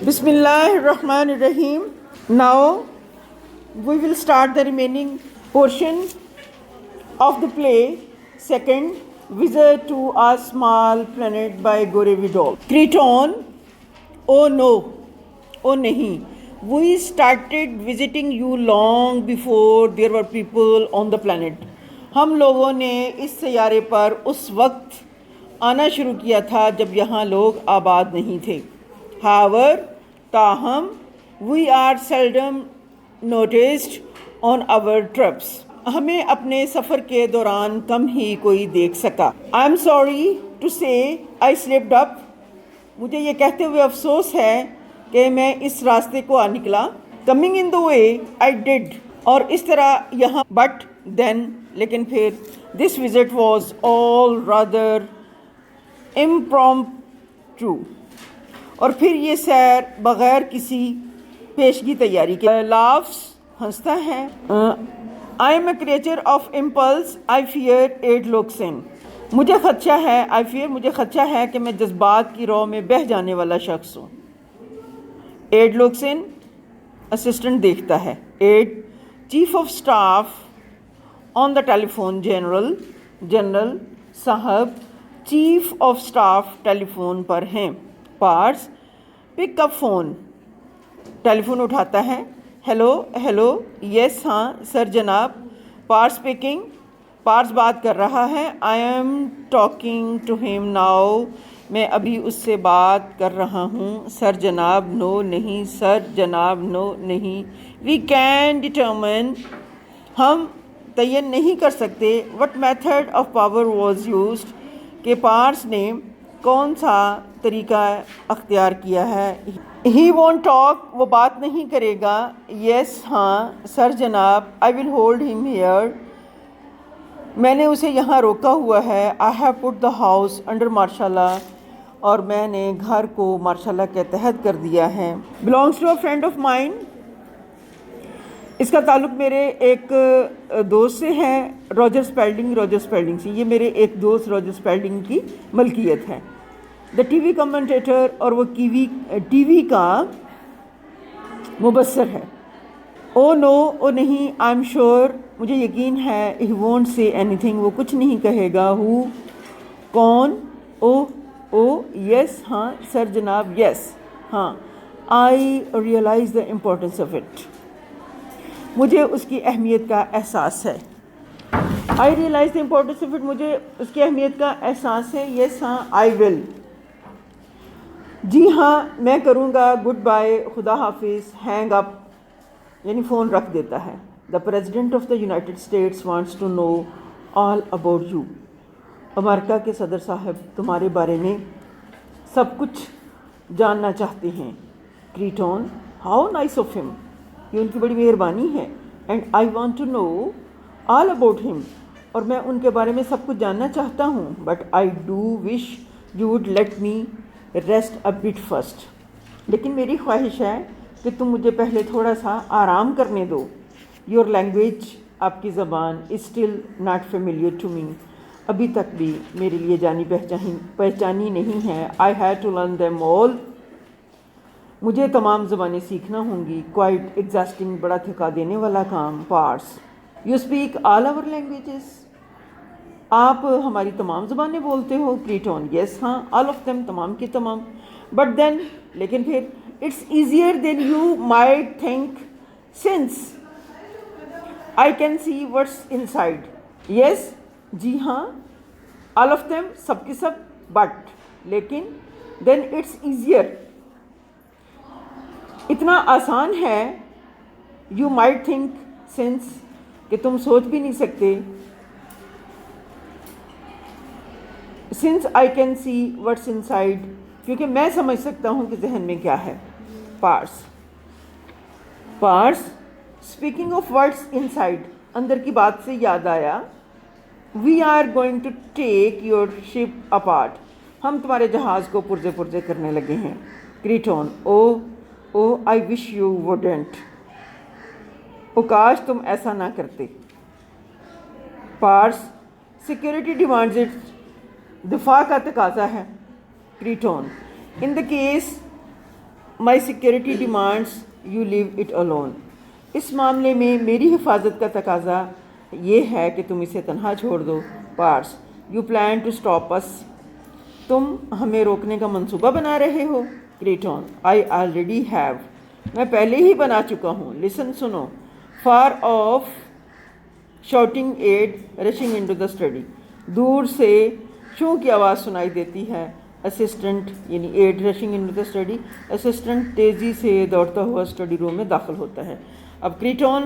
Bismillah ar-Rahman ar-Rahim. Now we will start the remaining portion of the play, second, Visit to a Small Planet by Gore Vidal. Creton, oh no, oh nahi. We started visiting you long before there were people on the planet. ہم لوگوں نے اس سیارے پر اس وقت آنا شروع کیا تھا جب یہاں لوگ آباد نہیں تھے. However, تاہم we are seldom noticed on our trips. ہمیں اپنے سفر کے دوران کم ہی کوئی دیکھ سکا. I am sorry to say I slipped up. مجھے یہ کہتے ہوئے افسوس ہے کہ میں اس راستے کو آ نکلا. Coming in the way I did. اور اس طرح یہاں but then لیکن پھر this visit was all rather impromptu. اور پھر یہ سیر بغیر کسی پیشگی تیاری کے. laughs ہنستا ہے. I am a creature of impulse. I fear it looks in. مجھے خدشہ ہے مجھے خدشہ ہے کہ میں جذبات کی رو میں بہہ جانے والا شخص ہوں. ایڈ looks in اسسٹنٹ دیکھتا ہے. Aide chief of staff on the telephone. General صاحب chief of staff telephone پر ہیں. پارس پک اپ فون. ٹیلی فون اٹھاتا ہے. ہیلو یس ہاں سر جناب. پارس اسپیکنگ. پارس بات کر رہا ہے. I am talking to him now. میں ابھی اس سے بات کر رہا ہوں. سر جناب نو نہیں. سر جناب نو نہیں. We can determine. ہم تعین نہیں کر سکتے. What method of power was used. کہ پارس نے کون سا طریقہ اختیار کیا ہے. He won't talk. وہ بات نہیں کرے گا. یس ہاں سر جناب. I will hold him here. میں نے اسے یہاں روکا ہوا ہے. I have put the house under martial law. اور میں نے گھر کو مارشل لا کے تحت کر دیا ہے. Belongs to a friend of mine. اس کا تعلق میرے ایک دوست سے ہے. راجر اسپیلڈنگ سے. یہ میرے ایک دوست راجر اسپیلڈنگ کی ملکیت ہے. The T V commentator. اور وہ ٹی وی کا مبصر ہے. او نو او نہیں. I am sure. مجھے یقین ہے. He won't say any thing. وہ کچھ نہیں کہے گا. ہو کون. او یس ہاں سر جناب. یس ہاں. I realize the importance of it. مجھے اس کی اہمیت کا احساس ہے. I realize the importance of it. مجھے اس کی اہمیت کا احساس ہے. یس ہاں آئی ول. جی ہاں میں کروں گا. Good bye. خدا حافظ. ہینگ اپ یعنی فون رکھ دیتا ہے. The president of the united states wants to know all about you. امریکہ کے صدر صاحب تمہارے بارے میں سب کچھ جاننا چاہتے ہیں. کریٹون ہاؤ نائس آف ہم. یہ ان کی بڑی مہربانی ہے. And I want to know all about him. اور میں ان کے بارے میں سب کچھ جاننا چاہتا ہوں. But I do wish you would let me rest a but first. لیکن میری خواہش ہے کہ تم مجھے پہلے تھوڑا سا آرام کرنے دو. یور لینگویج آپ کی زبان is still not familiar to me. ابھی تک بھی میرے لیے جانی پہچانی نہیں ہے. I had to learn them all. مجھے تمام زبانیں سیکھنا ہوں گی. Quite exhausting. بڑا تھکا دینے والا کام. Paris you speak all our languages. آپ ہماری تمام زبانیں بولتے ہو. کریٹون یس ہاں آل آف دیم. تمام کی تمام. بٹ دین لیکن پھر it's easier than you might think since I can see what's inside. Yes جی ہاں آل آف دیم سب کے سب. بٹ لیکن دین اٹس ایزیئر اتنا آسان ہے. یو مائٹ تھنک سنس کہ تم سوچ بھی نہیں سکتے. Since I can see what's in side کیونکہ میں سمجھ سکتا ہوں کہ ذہن میں کیا ہے. Paris speaking of words inside. اندر کی بات سے یاد آیا. We are going to take your ship apart. ہم تمہارے جہاز کو پرزے کرنے لگے ہیں. Crayton oh I wish you wouldn't. کاش تم ایسا نہ کرتے. Paris security demands it. دفاع کا تقاضا ہے. Crayton in the case my security demands you leave it alone. اس معاملے میں میری حفاظت کا تقاضا یہ ہے کہ تم اسے تنہا چھوڑ دو. پارس. یو پلان ٹو اسٹاپ اس. تم ہمیں روکنے کا منصوبہ بنا رہے ہو. کریٹون. I already have. میں پہلے ہی بنا چکا ہوں. لسن. سنو. Far off shouting and rushing into the study. دور سے شو کی آواز سنائی دیتی ہے. اسسٹنٹ یعنی and rushing into the study. Assistant تیزی سے دوڑتا ہوا اسٹڈی روم میں داخل ہوتا ہے. اب کریٹون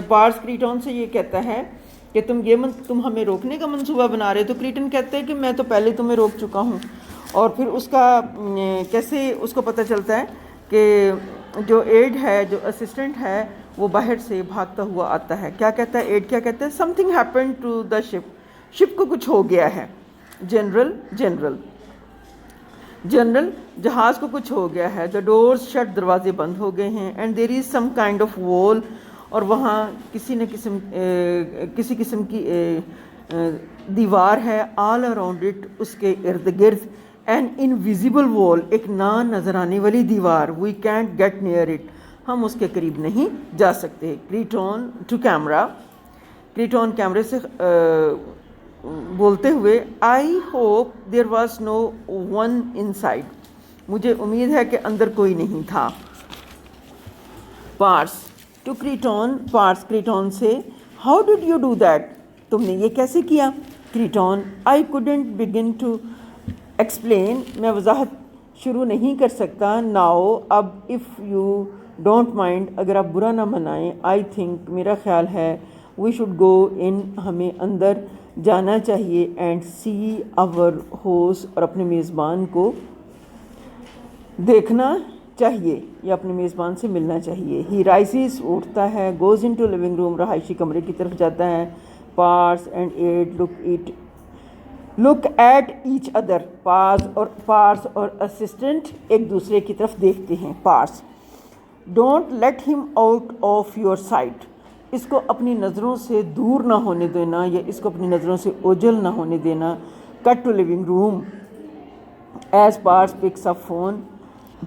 پارس کریٹون سے یہ کہتا ہے کہ تم ہمیں روکنے کا منصوبہ بنا رہے. تو کریٹون کہتے ہیں کہ میں تو پہلے تمہیں روک چکا ہوں. اور پھر اس کا کیسے اس کو پتہ چلتا ہے کہ جو ایڈ ہے جو اسسٹنٹ ہے وہ باہر سے بھاگتا ہوا آتا ہے. کیا کہتا ہے ایڈ؟ کیا کہتا ہے؟ Something happen to the ship. Ship کو کچھ ہو گیا ہے. جنرل جہاز کو کچھ ہو گیا ہے. دا ڈورز شٹ. دروازے بند ہو گئے ہیں. And there is some kind of وال. اور وہاں کسی قسم کی دیوار ہے. All around it. اس کے ارد گرد. این انویزیبل وال. ایک نہ نظر آنے والی دیوار. We can't get near it. ہم اس کے قریب نہیں جا سکتے. کریٹون ٹو کیمرا. کریٹون کیمرے سے بولتے ہوئے I hope there was no one in side. مجھے امید ہے کہ اندر کوئی نہیں تھا. پارس ٹو کریٹون. پارس کریٹون سے how did you do that. تم نے یہ کیسے کیا. Crayton. I couldn't begin to explain. میں وضاحت شروع نہیں کر سکتا. ناؤ اب. If you don't mind. اگر آپ برا نہ منائیں. I think. میرا خیال ہے. We should go in. ہمیں اندر جانا چاہیے. And see our host. اور اپنے میزبان کو دیکھنا چاہیے یا اپنے میزبان سے ملنا چاہیے. He rises. اٹھتا ہے. Goes into living room. رہائشی کمرے کی طرف جاتا ہے. Paris and aide look at each other. Paris اور اسسٹنٹ ایک دوسرے کی طرف دیکھتے ہیں. Paris. Don't let him out of your sight. اس کو اپنی نظروں سے دور نہ ہونے دینا یا اس کو اپنی نظروں سے اوجھل نہ ہونے دینا. Cut to living room. As Paris picks up phone.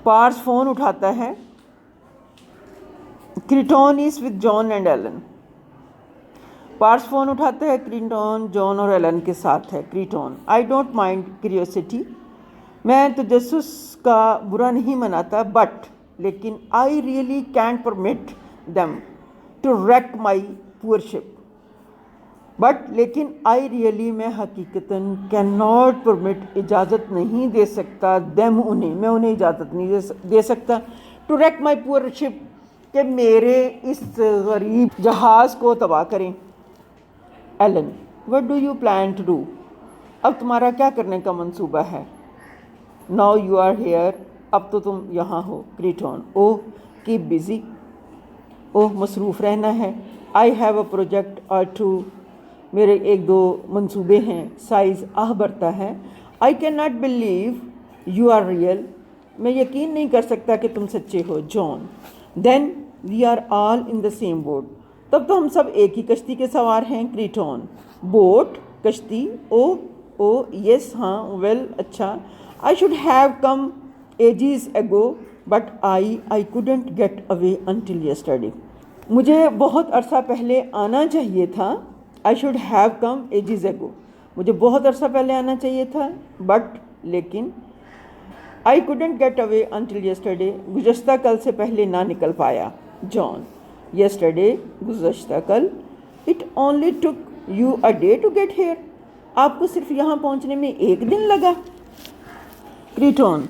Paris phone اٹھاتا ہے. Crayton is with John and Ellen. Paris phone اٹھاتا ہے. کریٹون جان اور ایلن کے ساتھ ہے. Crayton. I don't mind curiosity. میں تجسس کا برا نہیں مناتا. بٹ لیکن I really can't permit them to wreck my poor ship. But لیکن آئی ریئلی. میں حقیقتاً کین ناٹ پرمٹ. اجازت نہیں دے سکتا. دیم انہیں. میں انہیں اجازت نہیں دے سکتا. ٹو ریک مائی پور شپ. کہ میرے اس غریب جہاز کو تباہ کریں. Alan. What do you plan to do. اب تمہارا کیا کرنے کا منصوبہ ہے. Now you are here. اب تو تم یہاں ہو. کریٹون. اوہ کیپ بزی. اوہ مصروف رہنا ہے. I have a project or two. میرے ایک دو منصوبے ہیں. سائز. بڑھتا ہے. I can not believe you are real. میں یقین نہیں کر سکتا کہ تم سچے ہو. John. Then we are all in the same boat. تب تو ہم سب ایک ہی کشتی کے سوار ہیں. کریٹون. بوٹ. کشتی. Oh yes. ہاں. ویل. اچھا. I should have come ages ago but I couldn't get away until yesterday. مجھے بہت عرصہ پہلے آنا چاہیے تھا. I should have come ages ago. مجھے بہت عرصہ پہلے آنا چاہیے تھا. بٹ لیکن I couldn't get away until yesterday. گزشتہ کل سے پہلے نہ نکل پایا. جان. یسٹرڈے. گزشتہ کل. It only took you a day to get here. آپ کو صرف یہاں پہنچنے میں ایک دن لگا. کریٹون.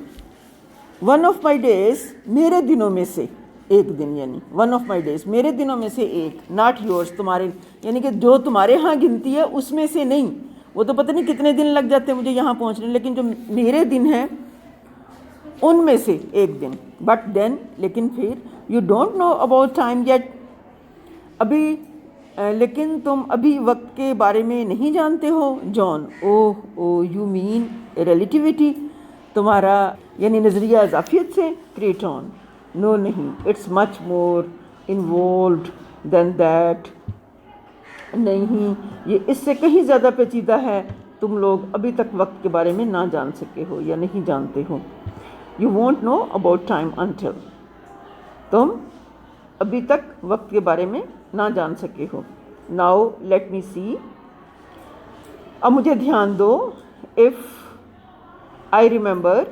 One of my days. میرے دنوں میں سے ایک دن. یعنی ون آف مائی ڈیز. میرے دنوں میں سے ایک. Not yours. تمہارے یعنی کہ جو تمہارے ہاں گنتی ہے اس میں سے نہیں. وہ تو پتہ نہیں کتنے دن لگ جاتے ہیں مجھے یہاں پہنچنے. لیکن جو میرے دن ہیں ان میں سے ایک دن. But then. لیکن پھر. You don't know about time yet. ابھی لیکن تم ابھی وقت کے بارے میں نہیں جانتے ہو. جان. اوہ یو مین ریلیٹیوٹی. تمہارا یعنی نظریہ اضافیت سے. کریٹون. نو نہیں. It's much more involved than that. نہیں یہ اس سے کہیں زیادہ پیچیدہ ہے. تم لوگ ابھی تک وقت کے بارے میں نہ جان سکے ہو یا نہیں جانتے ہو. You won't know about time until. تم ابھی تک وقت کے بارے میں نہ جان سکے ہو. Now let me see. اب مجھے دھیان دو. If I remember,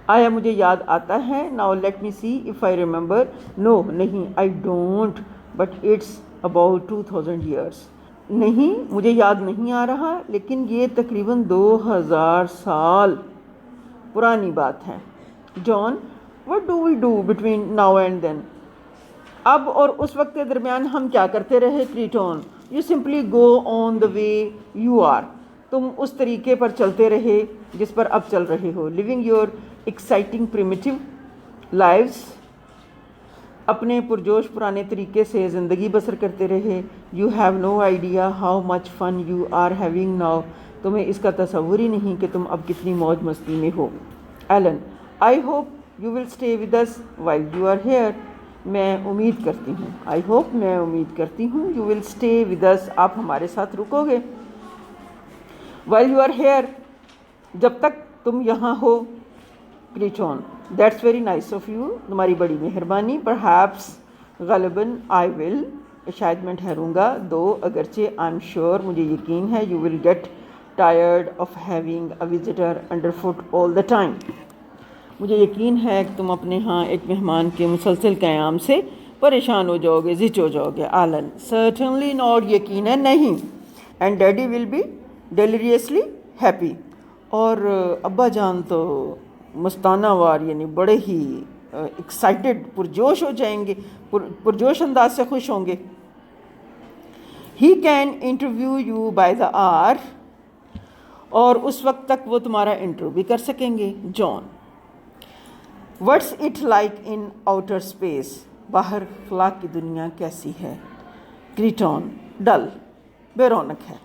آیا مجھے یاد آتا ہے. Now let me see if I remember. No, نہیں, I don't, but it's about 2000 years. نہیں, مجھے یاد نہیں آ رہا, لیکن یہ تقریباً 2000 سال پرانی بات ہے. John, what do we do between now and then? اب اور اس وقت کے درمیان ہم کیا کرتے رہے. Creton, you simply go on the way you are. تم اس طریقے پر چلتے رہے جس پر اب چل رہے ہو. Living your exciting primitive lives. اپنے پرجوش پرانے طریقے سے زندگی بسر کرتے رہے. You have no idea how much fun you are having now. تمہیں اس کا تصور ہی نہیں کہ تم اب کتنی موج مستی میں ہو. Alan, I hope you will stay with us while you are here. میں امید کرتی ہوں. I hope, میں امید کرتی ہوں. You will stay with us. آپ ہمارے ساتھ رکو گے. While you are here. جب تک تم یہاں ہو. Creton, that's very nice of you. تمہاری بڑی مہربانی. Perhaps, غالباً, I will. شاید میں ٹھہروں گا. Though, اگرچہ, I'm sure, مجھے یقین ہے. You will get tired of having a visitor underfoot all the time. مجھے یقین ہے کہ تم اپنے ہاں ایک مہمان کے مسلسل قیام سے پریشان ہو جاؤ گے, زچ ہو جاؤ گے. Alan, certainly not, یقیناً نہیں. And daddy will be deliriously happy. اور ابا جان تو مستانہ وار یعنی بڑے ہی ایکسائٹڈ, پرجوش ہو جائیں گے, پرجوش انداز سے خوش ہوں گے. He can interview you by the hour. اور اس وقت تک وہ تمہارا انٹرویو بھی کر سکیں گے. John, what's it like in outer space? باہر خلا کی دنیا کیسی ہے. Creton, dull, بے رونق ہے,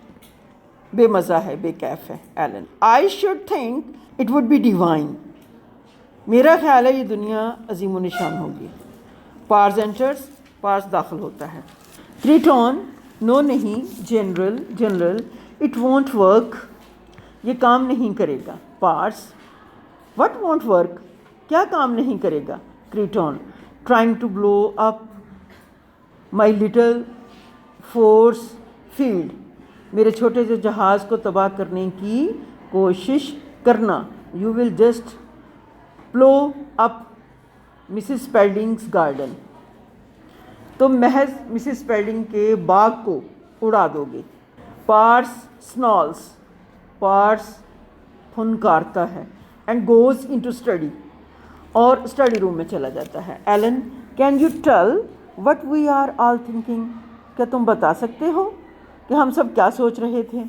بے مزہ ہے, بے کیف ہے. Alan, I should think it would be divine. میرا خیال ہے یہ دنیا عظیم و نشان ہوگی. Pars enters, Pars داخل ہوتا ہے. Creton, no نہیں, general, it won't work. یہ کام نہیں کرے گا. Pars, what won't work? کیا کام نہیں کرے گا. Creton, trying to blow up my little force field. میرے چھوٹے سے جہاز کو تباہ کرنے کی کوشش کرنا. You will just blow up Mrs. Spalding's garden. تم محض مسز اسپیلڈنگ کے باغ کو اڑا دو گے. Pars snarls, Pars پھنکارتا ہے. And goes into study, اور اسٹڈی روم میں چلا جاتا ہے. Alan, can you tell what we are all thinking? کیا تم بتا سکتے ہو کہ ہم سب کیا سوچ رہے تھے.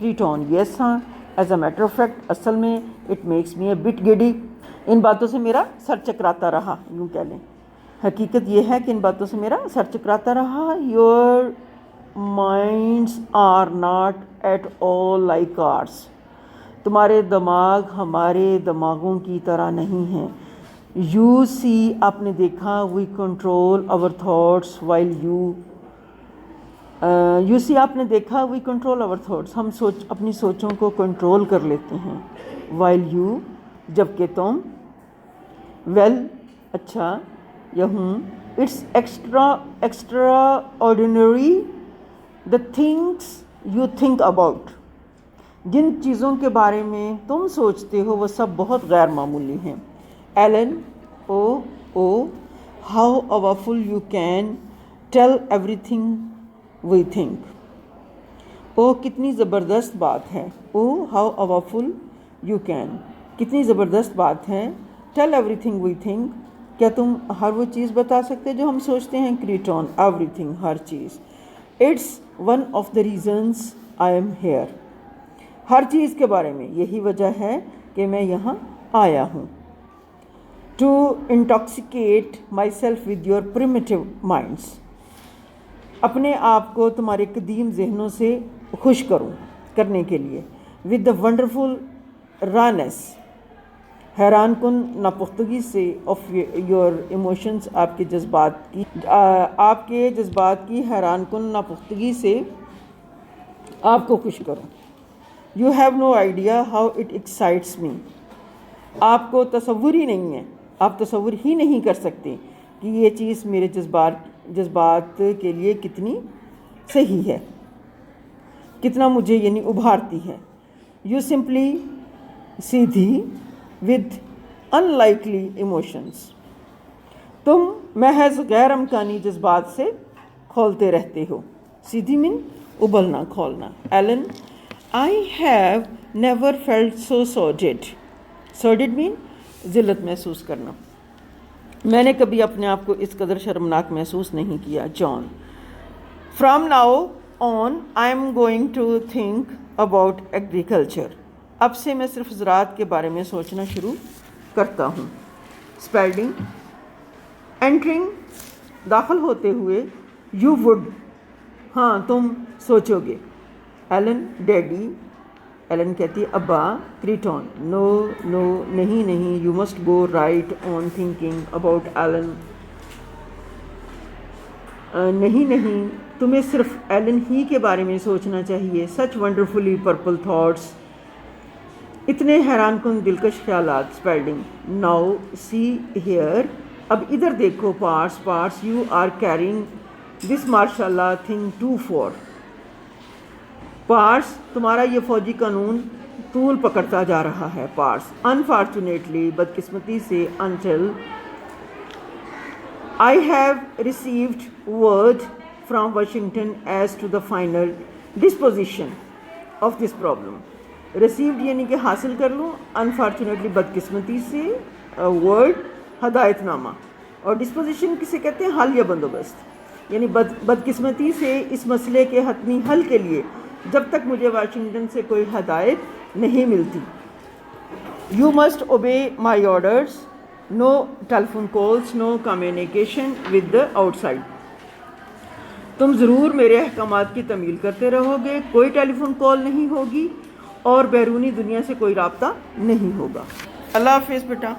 Creton, yes ہاں, as a matter of fact, اصل میں it makes me a bit giddy. ان باتوں سے میرا سر چکراتا رہا, یوں کہہ لیں. حقیقت یہ ہے کہ ان باتوں سے میرا سر چکراتا رہا. Your minds are not at all like ours. تمہارے دماغ ہمارے دماغوں کی طرح نہیں ہیں. You see, آپ نے دیکھا, we control our thoughts while you see, آپ نے دیکھا, we control our thoughts. ہم اپنی سوچوں کو کنٹرول کر لیتے ہیں. While you, جبکہ تم. Well, اچھا, یا ہوں. It's extra ordinary the things you think about. جن چیزوں کے بارے میں تم سوچتے ہو وہ سب بہت غیر معمولی ہیں. Alan, oh, how awful you can tell everything we think. کتنی زبردست بات ہے. how awful you can, کتنی زبردست بات ہے. Tell everything we think, کیا تم ہر وہ چیز بتا سکتے جو ہم سوچتے ہیں. Creton, everything, ہر چیز. It's one of the reasons I am here. ہر چیز کے بارے میں یہی وجہ ہے کہ میں یہاں آیا ہوں. To intoxicate myself with your primitive minds. اپنے آپ کو تمہارے قدیم ذہنوں سے خوش کرنے کے لیے. With the wonderful rawness, حیران کن ناپختگی سے of your emotions, آپ کے جذبات کی حیران کن ناپختگی سے آپ کو خوش کروں. You have no idea how it excites me. آپ کو تصور ہی نہیں ہے، آپ تصور ہی نہیں کر سکتے کہ یہ چیز میرے جذبات کے لیے کتنی صحیح ہے، کتنا مجھے یعنی ابھارتی ہے. یو سمپلی سیدھی ود ان لائکلی ایموشنس، تم محض غیر امکانی جذبات سے کھولتے رہتے ہو. سیدھی مین ابلنا کھولنا. Alan I have never felt so sordid. Sordid مین ذلت محسوس کرنا. میں نے کبھی اپنے آپ کو اس قدر شرمناک محسوس نہیں کیا. John from now on I am going to think about agriculture. اب سے میں صرف زراعت کے بارے میں سوچنا شروع کرتا ہوں. اسپیلڈنگ انٹرنگ داخل ہوتے ہوئے. یو وڈ ہاں تم سوچو گے. Alan daddy. ایلن کہتی ہے ابا. کریٹون نو نو نہیں نہیں you must go right on thinking about. Alan نہیں نہیں تمہیں صرف ایلن ہی کے بارے میں سوچنا چاہیے. سچ ونڈرفلی پرپل تھاٹس. اتنے حیران کن دلکش خیالات. اسپیلڈنگ ناؤ سی ہیئر. اب ادھر دیکھو. پارس یو آر کیرنگ دس ماشاء اللہ تھنگ ٹو فور. پارس تمہارا یہ فوجی قانون طول پکڑتا جا رہا ہے. پارس انفارچونیٹلی بدقسمتی سے. Until I have received word from Washington as to the final disposition of this problem. Received یعنی کہ حاصل کر لوں. انفارچونیٹلی بدقسمتی سے. ورڈ ہدایت نامہ. اور ڈسپوزیشن کسے کہتے ہیں؟ حل یا بندوبست. یعنی بدقسمتی سے اس مسئلے کے حتمی حل کے لیے جب تک مجھے واشنگٹن سے کوئی ہدایت نہیں ملتی. You must obey my orders. No telephone calls no communication with the آؤٹ سائڈ. تم ضرور میرے احکامات کی تعمیل کرتے رہو گے. کوئی ٹیلی فون کال نہیں ہوگی اور بیرونی دنیا سے کوئی رابطہ نہیں ہوگا. اللہ حافظ بیٹا.